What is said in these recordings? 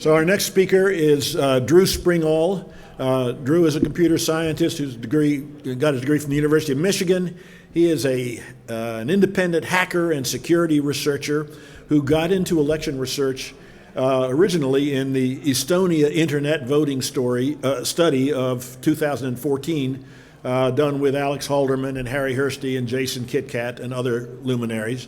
So our next speaker is Drew Springall. Drew is a computer scientist who's got his degree from the University of Michigan. He is an independent hacker and security researcher who got into election research originally in the Estonia internet voting study of 2014, done with Alex Halderman and Harry Hursty and Jason Kitcat and other luminaries.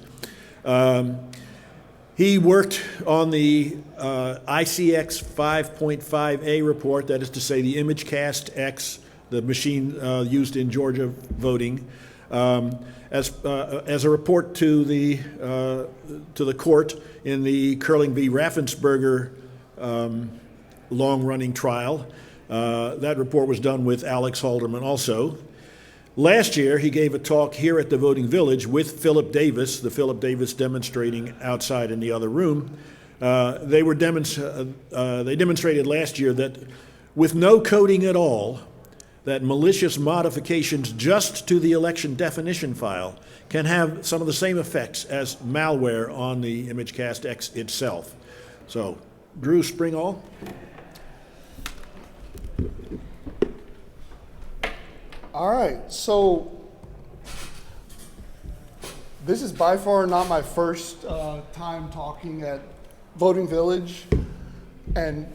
He worked on the ICX 5.5A report, that is to say the ImageCast X, the machine used in Georgia voting, as a report to the court in the Curling v. Raffensperger long-running trial. That report was done with Alex Halderman also. Last year, he gave a talk here at the Voting Village with Philip Davis, the Philip Davis demonstrating outside in the other room. They demonstrated last year that with no coding at all, that malicious modifications just to the election definition file can have some of the same effects as malware on the ImageCast X itself. So, Drew Springall. All right, so this is by far not my first time talking at Voting Village, and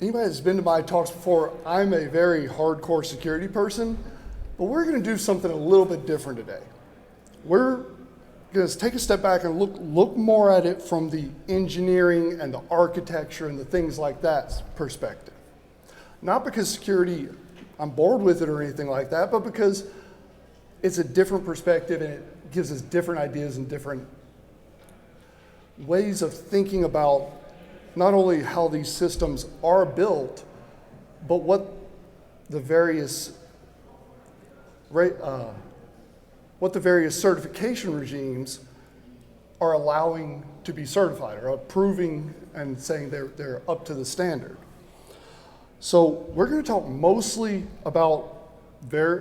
anybody that's been to my talks before, I'm a very hardcore security person, but we're going to do something a little bit different today. We're going to take a step back and look more at it from the engineering and the architecture and the things like that perspective. Not because security, I'm bored with it or anything like that, but because it's a different perspective and it gives us different ideas and different ways of thinking about not only how these systems are built, but what the various certification regimes are allowing to be certified or approving and saying they're up to the standard. So we're going to talk mostly about we're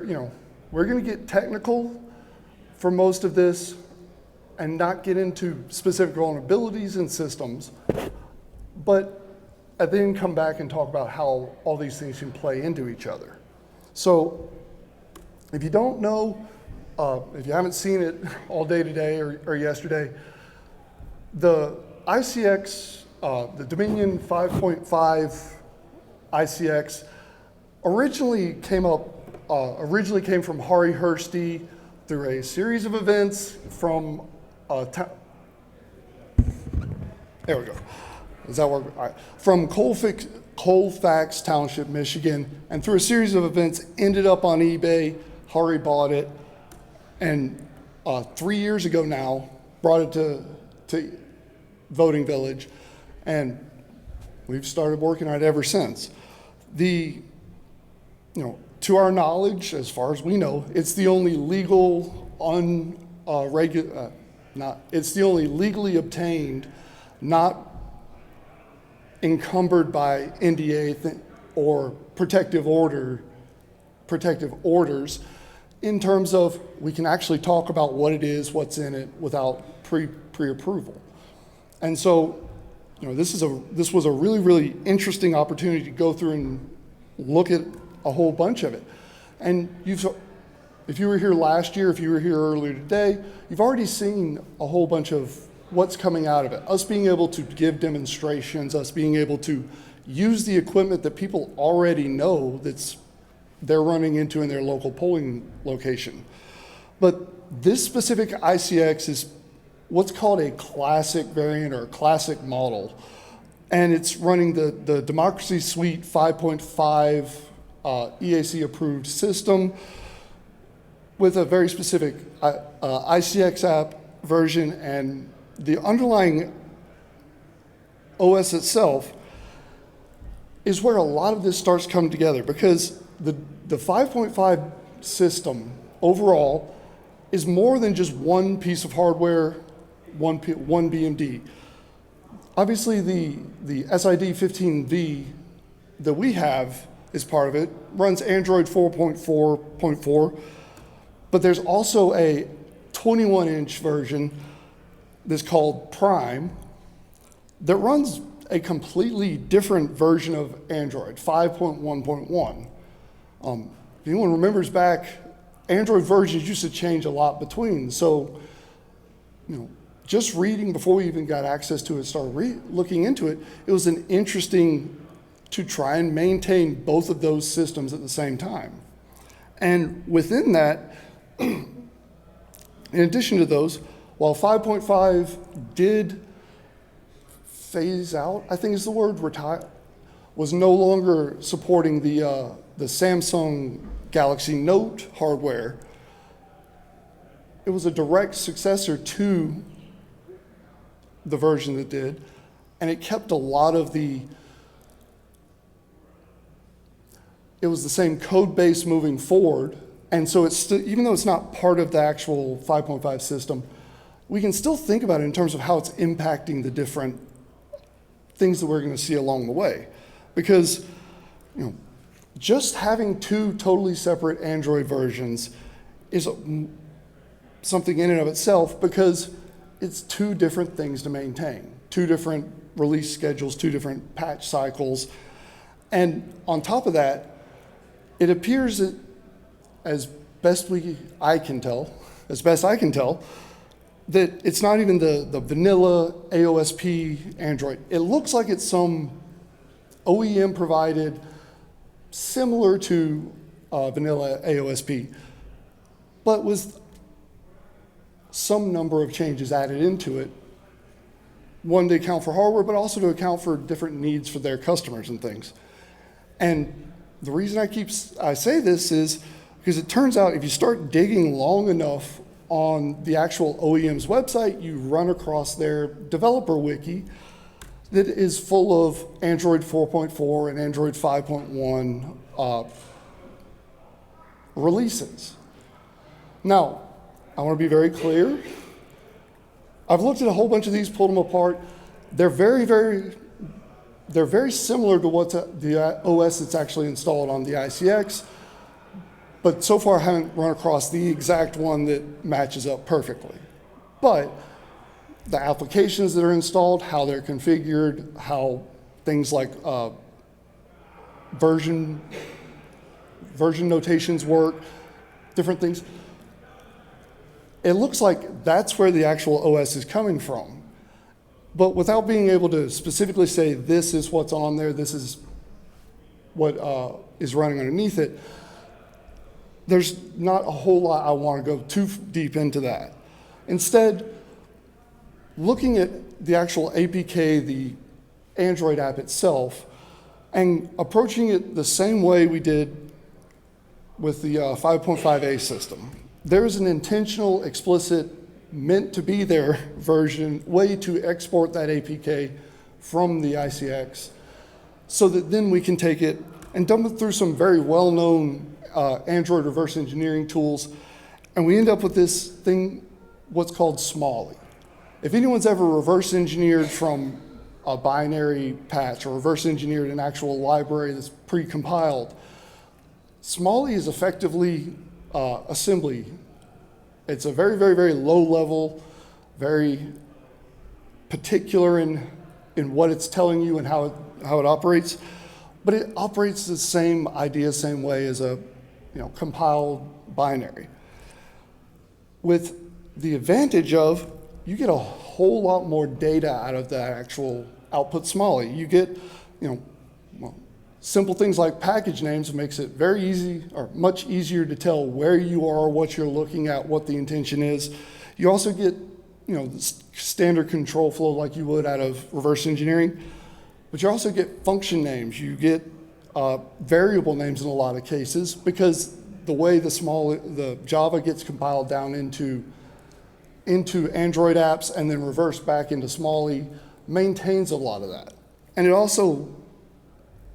going to get technical for most of this and not get into specific vulnerabilities in systems, but then come back and talk about how all these things can play into each other. So if you don't know, if you haven't seen it all day today or yesterday, the ICX, the Dominion 5.5 ICX originally came from Harry Hursty through a series of events from there we go. Does that work? All right. From Colfax Township, Michigan, and through a series of events ended up on eBay. Harry bought it, and 3 years ago now brought it to Voting Village, and we've started working on it ever since. To our knowledge, as far as we know, it's the only legal, it's the only legally obtained, not encumbered by NDA or protective orders in terms of we can actually talk about what it is, what's in it without pre-approval. And so, this was a really, really interesting opportunity to go through and look at a whole bunch of it. And if you were here last year, if you were here earlier today, you've already seen a whole bunch of what's coming out of it. Us being able to give demonstrations, us being able to use the equipment that people already know they're running into in their local polling location. But this specific ICX is what's called a classic variant or a classic model. And it's running the Democracy Suite 5.5 EAC-approved system with a very specific ICX app version, and the underlying OS itself is where a lot of this starts coming together, because the 5.5 system overall is more than just one piece of hardware, one BMD. Obviously, the SID 15V that we have is part of it, runs Android 4.4.4, but there's also a 21-inch version that's called Prime that runs a completely different version of Android, 5.1.1. If anyone remembers back, Android versions used to change a lot between. So, just reading before we even got access to it, started looking into it, it was an interesting to try and maintain both of those systems at the same time. And within that, in addition to those, while 5.5 did phase out, I think is the word, retire, was no longer supporting the Samsung Galaxy Note hardware, it was a direct successor to the version that did, and it kept a lot of it was the same code base moving forward, and so it's still, even though it's not part of the actual 5.5 system, we can still think about it in terms of how it's impacting the different things that we're going to see along the way. Because, just having two totally separate Android versions is something in and of itself, because it's two different things to maintain, two different release schedules, two different patch cycles. And on top of that, it appears that as best I can tell, that it's not even the vanilla AOSP Android. It looks like it's some OEM provided, similar to vanilla AOSP, but with some number of changes added into it. One, to account for hardware, but also to account for different needs for their customers and things. And the reason I say this is because it turns out if you start digging long enough on the actual OEM's website, you run across their developer wiki that is full of Android 4.4 and Android 5.1 releases. Now, I want to be very clear. I've looked at a whole bunch of these, pulled them apart. They're very similar to what's the OS that's actually installed on the ICX, but so far I haven't run across the exact one that matches up perfectly. But the applications that are installed, how they're configured, how things like version notations work, different things, it looks like that's where the actual OS is coming from. But without being able to specifically say this is what's on there, this is what is running underneath it, there's not a whole lot I want to go too deep into that. Instead, looking at the actual APK, the Android app itself, and approaching it the same way we did with the 5.5a system. There is an intentional, explicit, meant to be there way to export that APK from the ICX so that then we can take it and dump it through some very well-known Android reverse engineering tools, and we end up with this thing, what's called Smalley. If anyone's ever reverse engineered from a binary patch or reverse engineered an actual library that's pre-compiled, Smalley is effectively assembly. It's a very, very, very low level, very particular in what it's telling you and how it operates, but it operates the same idea, same way as a compiled binary. With the advantage of you get a whole lot more data out of that actual output Smalley. You get, simple things like package names makes it very easy or much easier to tell where you are, what you're looking at, what the intention is. You also get, the standard control flow like you would out of reverse engineering, but you also get function names. You get variable names in a lot of cases because the way the Java gets compiled down into Android apps and then reversed back into Smalley maintains a lot of that. And it also,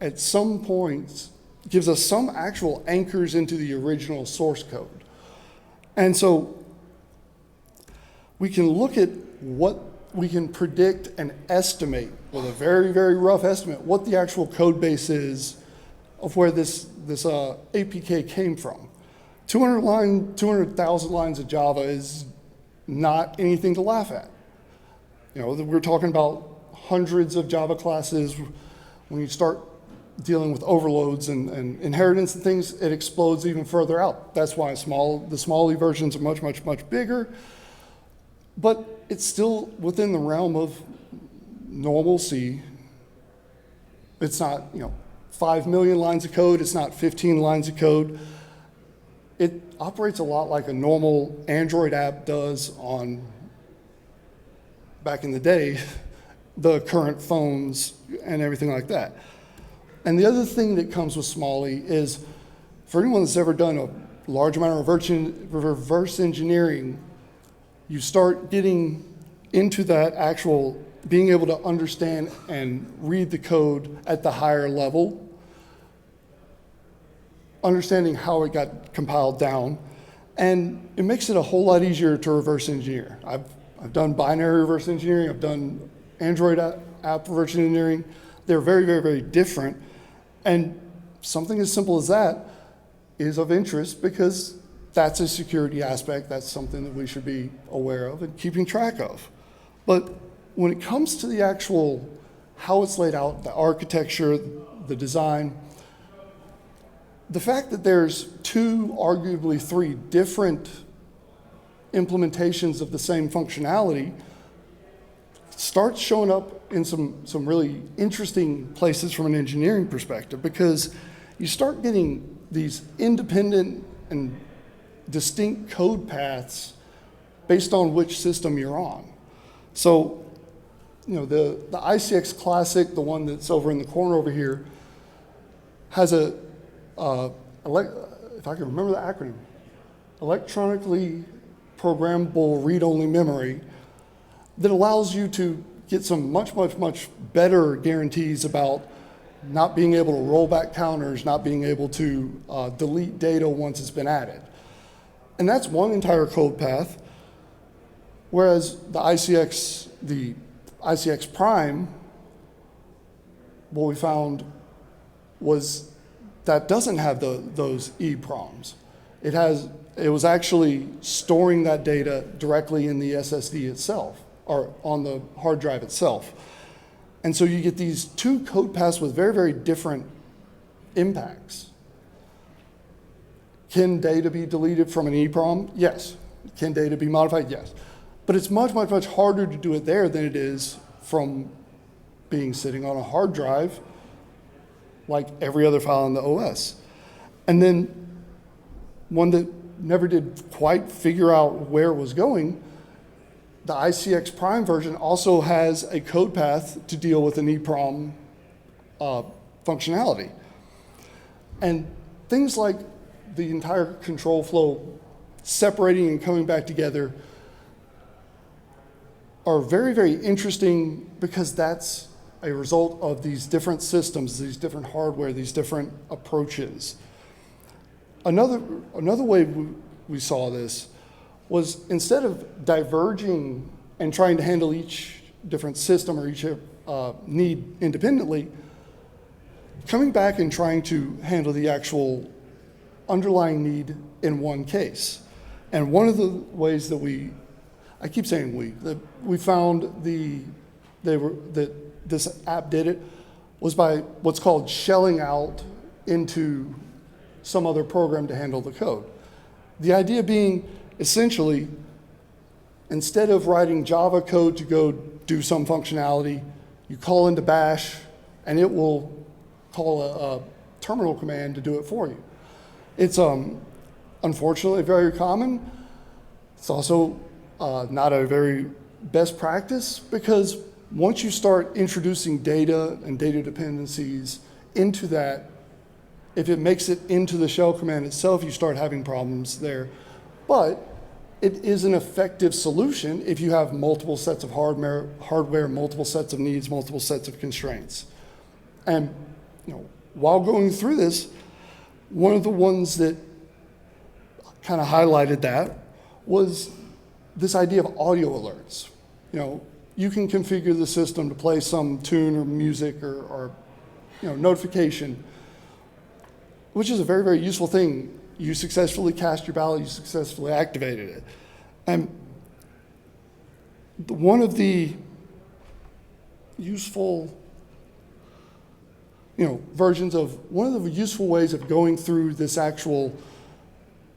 at some points, gives us some actual anchors into the original source code. And so we can look at what we can predict and estimate with a very, very rough estimate what the actual code base is of where this APK came from. 200,000 lines of Java is not anything to laugh at. We're talking about hundreds of Java classes. When you start dealing with overloads and inheritance and things, it explodes even further out. That's why the small versions are much, much, much bigger. But it's still within the realm of normal C. It's not, 5 million lines of code. It's not 15 lines of code. It operates a lot like a normal Android app does on, back in the day, the current phones and everything like that. And the other thing that comes with Smalley is, for anyone that's ever done a large amount of reverse engineering, you start getting into that actual being able to understand and read the code at the higher level, understanding how it got compiled down, and it makes it a whole lot easier to reverse engineer. I've done binary reverse engineering, I've done Android app reverse engineering. They're very, very, very different. And something as simple as that is of interest because that's a security aspect. That's something that we should be aware of and keeping track of. But when it comes to the actual, how it's laid out, the architecture, the design, the fact that there's two, arguably three different implementations of the same functionality starts showing up in some really interesting places from an engineering perspective, because you start getting these independent and distinct code paths based on which system you're on. So, the ICX Classic, the one that's over in the corner over here, has if I can remember the acronym, electronically programmable read-only memory, that allows you to get some much, much, much better guarantees about not being able to roll back counters, not being able to delete data once it's been added. And that's one entire code path, whereas the ICX Prime, what we found was that doesn't have those EEPROMs. It was actually storing that data directly in the SSD itself, or on the hard drive itself. And so you get these two code paths with very, very different impacts. Can data be deleted from an EEPROM? Yes. Can data be modified? Yes. But it's much, much, much harder to do it there than it is from being sitting on a hard drive like every other file in the OS. And then one that never did quite figure out where it was going, the ICX Prime version also has a code path to deal with an EEPROM functionality. And things like the entire control flow separating and coming back together are very, very interesting, because that's a result of these different systems, these different hardware, these different approaches. Another way we saw this was, instead of diverging and trying to handle each different system or each need independently, coming back and trying to handle the actual underlying need in one case. And one of the ways that I keep saying that we found that this app did it was by what's called shelling out into some other program to handle the code. The idea being, essentially, instead of writing Java code to go do some functionality, you call into bash and it will call a terminal command to do it for you. It's unfortunately very common. It's also not a very best practice, because once you start introducing data and data dependencies into that, if it makes it into the shell command itself, you start having problems there. But it is an effective solution if you have multiple sets of hardware, multiple sets of needs, multiple sets of constraints. And while going through this, one of the ones that kind of highlighted that was this idea of audio alerts. You can configure the system to play some tune or music or notification, which is a very, very useful thing. You successfully cast your ballot, you successfully activated it. And one of the useful, versions of, one of the useful ways of going through this actual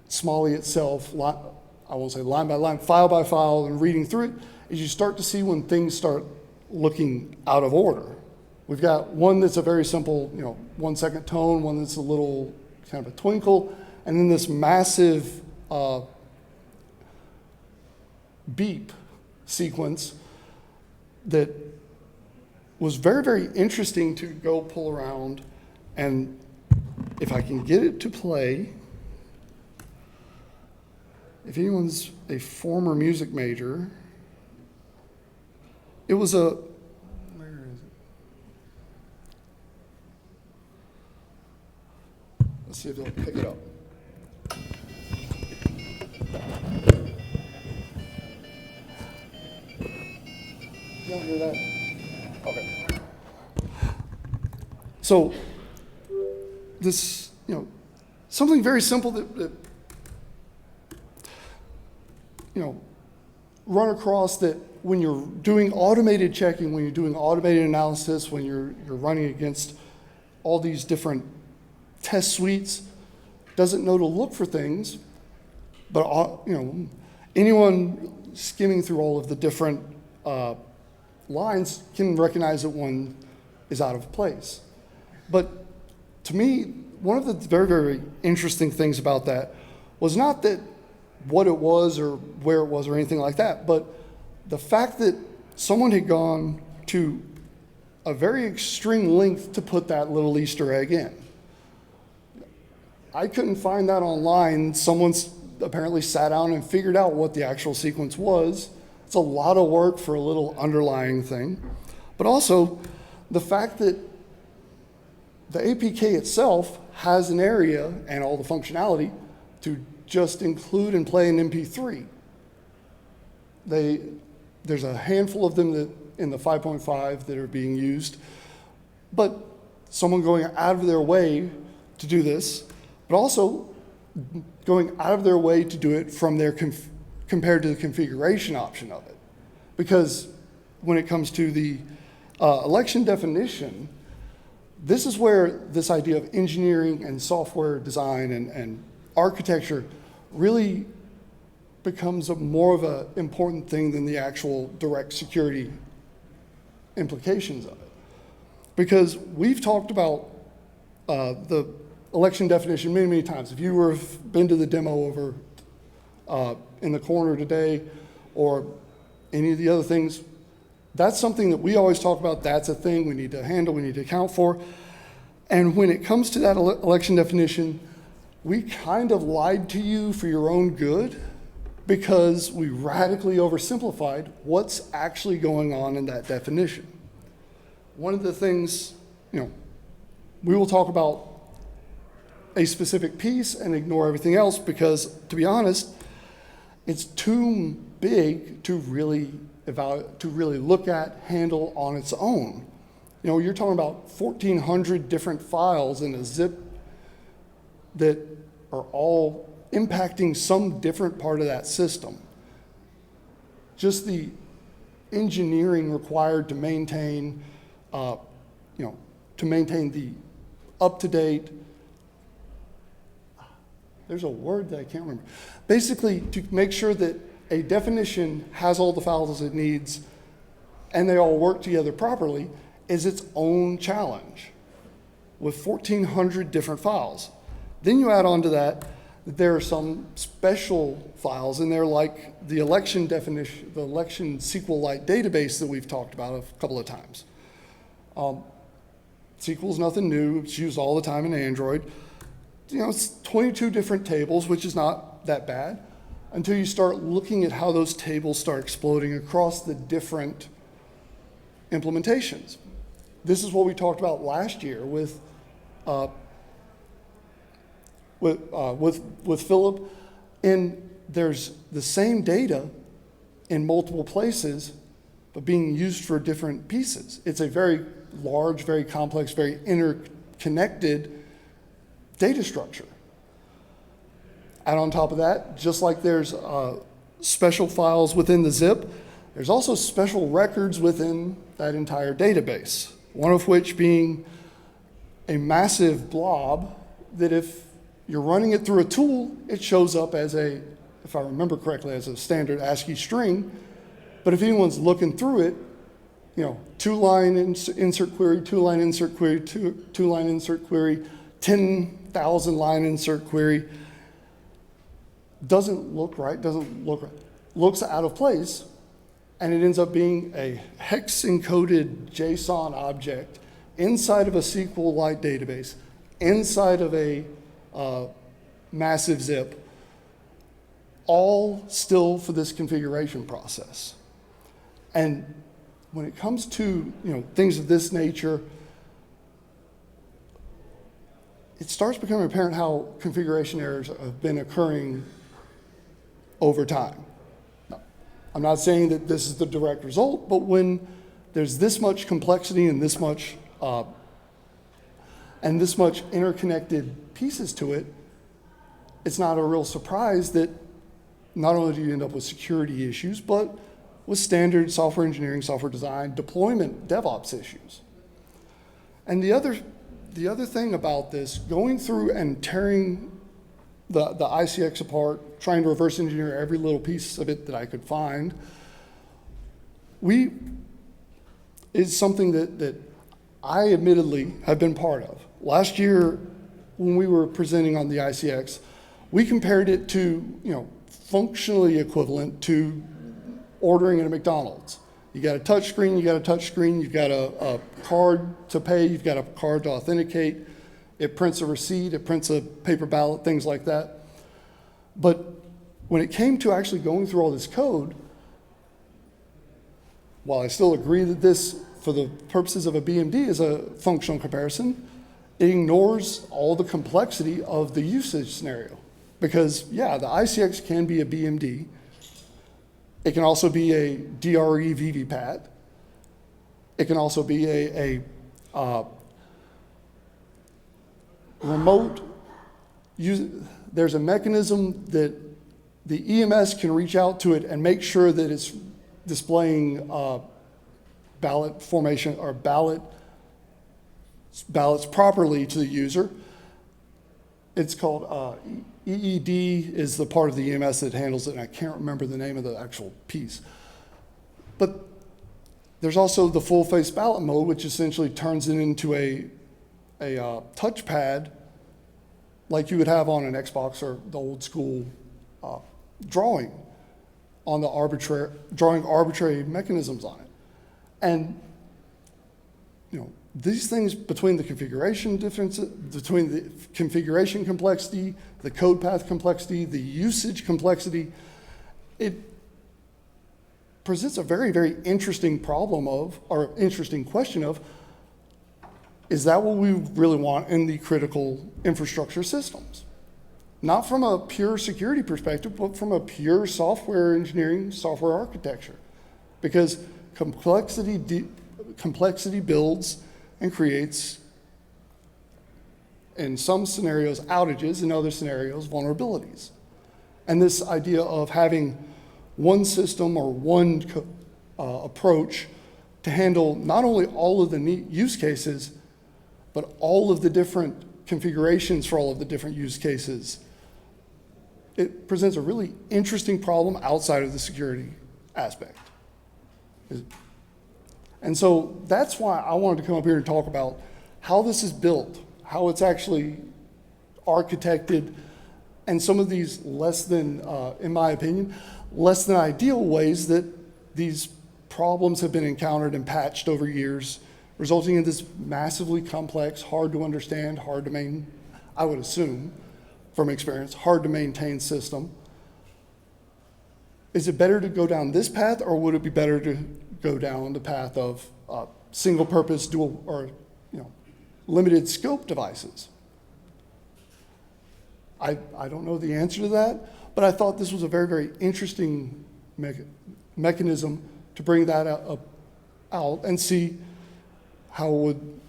Smalley itself, I won't say line by line, file by file, and reading through it, is you start to see when things start looking out of order. We've got one that's a very simple, 1 second tone, one that's a little kind of a twinkle, and then this massive beep sequence that was very, very interesting to go pull around. And if I can get it to play, if anyone's a former music major, it was a, where is it? Let's see if they'll pick it up. You don't hear that? Okay. So this, something very simple that run across, that when you're doing automated checking, when you're doing automated analysis, when you're running against all these different test suites, doesn't know to look for things, but anyone skimming through all of the different lines can recognize that one is out of place. But to me, one of the very, very interesting things about that was not that what it was or where it was or anything like that, but the fact that someone had gone to a very extreme length to put that little Easter egg in. I couldn't find that online. Someone's apparently sat down and figured out what the actual sequence was. It's a lot of work for a little underlying thing. But also the fact that the APK itself has an area and all the functionality to just include and play an MP3. There's a handful of them that in the 5.5 that are being used, but someone going out of their way to do this, but also going out of their way to do it from their compared to the configuration option of it. Because when it comes to the election definition, this is where this idea of engineering and software design and architecture really becomes more of an important thing than the actual direct security implications of it. Because we've talked about the election definition many, many times. If you have been to the demo over in the corner today or any of the other things, that's something that we always talk about. That's a thing we need to handle, we need to account for. And when it comes to that election definition, we kind of lied to you for your own good because we radically oversimplified what's actually going on in that definition. One of the things, we will talk about a specific piece and ignore everything else because, to be honest, it's too big to really look at, handle on its own. You're talking about 1,400 different files in a zip that are all impacting some different part of that system. Just the engineering required to maintain, the up-to-date, there's a word that I can't remember. Basically, to make sure that a definition has all the files it needs and they all work together properly is its own challenge with 1,400 different files. Then you add on to that there are some special files in there like the election definition, the election SQLite database that we've talked about a couple of times. SQL's nothing new, it's used all the time in Android. It's 22 different tables, which is not that bad, until you start looking at how those tables start exploding across the different implementations. This is what we talked about last year with Philip, and there's the same data in multiple places, but being used for different pieces. It's a very large, very complex, very interconnected data structure. And on top of that, just like there's special files within the zip, There's also special records within that entire database, one of which being a massive blob that if you're running it through a tool, it shows up as a, if I remember correctly, as a standard ASCII string. But if anyone's looking through it, you know, two-line insert query, two-line insert query, two-line insert query, 10,000 line insert query, doesn't look right, looks out of place, and it ends up being a hex-encoded JSON object inside of a SQLite database, inside of a massive zip, all still for this configuration process. And when it comes to, you know, things of this nature, it starts becoming apparent how configuration errors have been occurring over time. Now, I'm not saying that this is the direct result, but when there's this much complexity and this much interconnected pieces to it, it's not a real surprise that not only do you end up with security issues, but with standard software engineering, software design, deployment, DevOps issues. And the other thing about this, going through and tearing the ICX apart, trying to reverse engineer every little piece of it that I could find, is something that I admittedly have been part of. Last year, when we were presenting on the ICX, we compared it to, you know, functionally equivalent to ordering at a McDonald's. You got a touch screen, you've got a card to pay, you've got a card to authenticate, it prints a receipt, it prints a paper ballot, things like that. But when it came to actually going through all this code, while I still agree that this, for the purposes of a BMD, is a functional comparison, it ignores all the complexity of the usage scenario. Because, yeah, the ICX can be a BMD. It can also be a DRE VVPAT. It can also be a remote use. There's a mechanism that the EMS can reach out to it and make sure that it's displaying ballot formation or ballots properly to the user. It's called EED is the part of the EMS that handles it, and I can't remember the name of the actual piece. But there's also the full-face ballot mode, which essentially turns it into a touchpad like you would have on an Xbox or the old school drawing on the drawing arbitrary mechanisms on it. And, you know, these things between the configuration differences, between the configuration complexity, the code path complexity, the usage complexity, it presents a very, very interesting problem of, or interesting question of, is that what we really want in the critical infrastructure systems? Not from a pure security perspective, but from a pure software engineering, software architecture. Because complexity builds and creates, in some scenarios, outages, in other scenarios, vulnerabilities. And this idea of having one system or one approach to handle not only all of the use cases, but all of the different configurations for all of the different use cases, it presents a really interesting problem outside of the security aspect. And so that's why I wanted to come up here and talk about how this is built, how it's actually architected, and some of these less than, in my opinion, less than ideal ways that these problems have been encountered and patched over years, resulting in this massively complex, hard to understand, hard to maintain, I would assume from experience, hard to maintain system. Is it better to go down this path, or would it be better to go down the path of single purpose, dual, or limited scope devices? I don't know the answer to that, but I thought this was a very, very interesting mechanism to bring that out and see how it would,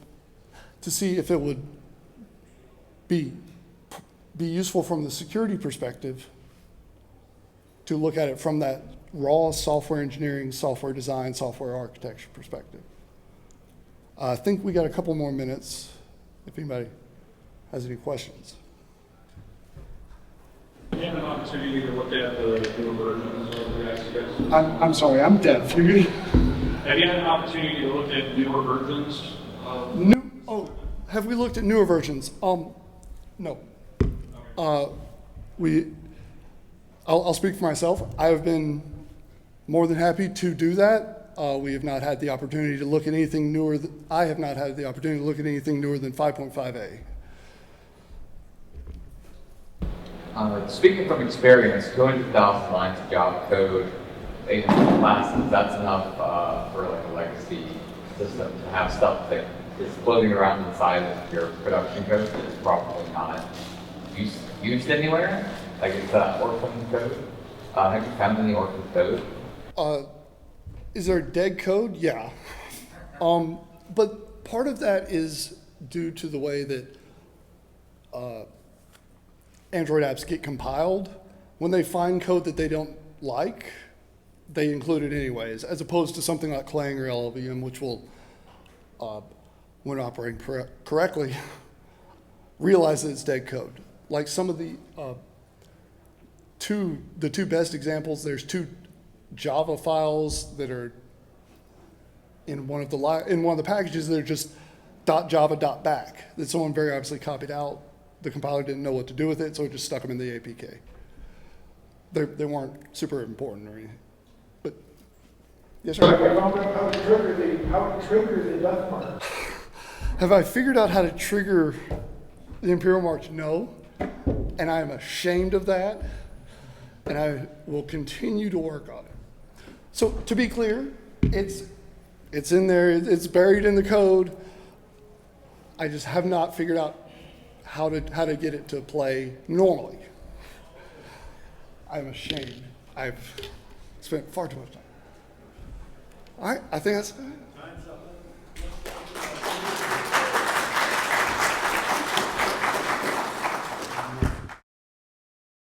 to see if it would be useful from the security perspective to look at it from that raw software engineering, software design, software architecture perspective. I think we got a couple more minutes if anybody has any questions. You have an opportunity to look at the newer versions of the ICX? I'm sorry, I'm deaf. Have you had an opportunity to look at newer versions of? Have we looked at newer versions? No. I'll speak for myself. I have been more than happy to do that. We have not had the opportunity to look at anything newer. I have not had the opportunity to look at anything newer than 5.5a. Speaking from experience, 200,000 lines of Java code, 800 classes, that's enough for like a legacy system to have stuff that is floating around inside of your production code that is probably not used anywhere. Like it's orphan code. Have you found any orphan code? Is there dead code? Yeah. But part of that is due to the way that Android apps get compiled. When they find code that they don't like, they include it anyways, as opposed to something like Clang or LLVM, which will, when operating correctly, realize that it's dead code. Like some of the two best examples, there's two Java files that are in one of the packages that are just .java.back that someone very obviously copied out. The compiler didn't know what to do with it, so it just stuck them in the APK. They weren't super important or anything. But yes, sir. How to trigger the left mark. Have I figured out how to trigger the Imperial March? No, and I am ashamed of that, and I will continue to work on it. So to be clear, it's in there, it's buried in the code. I just have not figured out how to get it to play normally. I'm ashamed. I've spent far too much time. All right, I think that's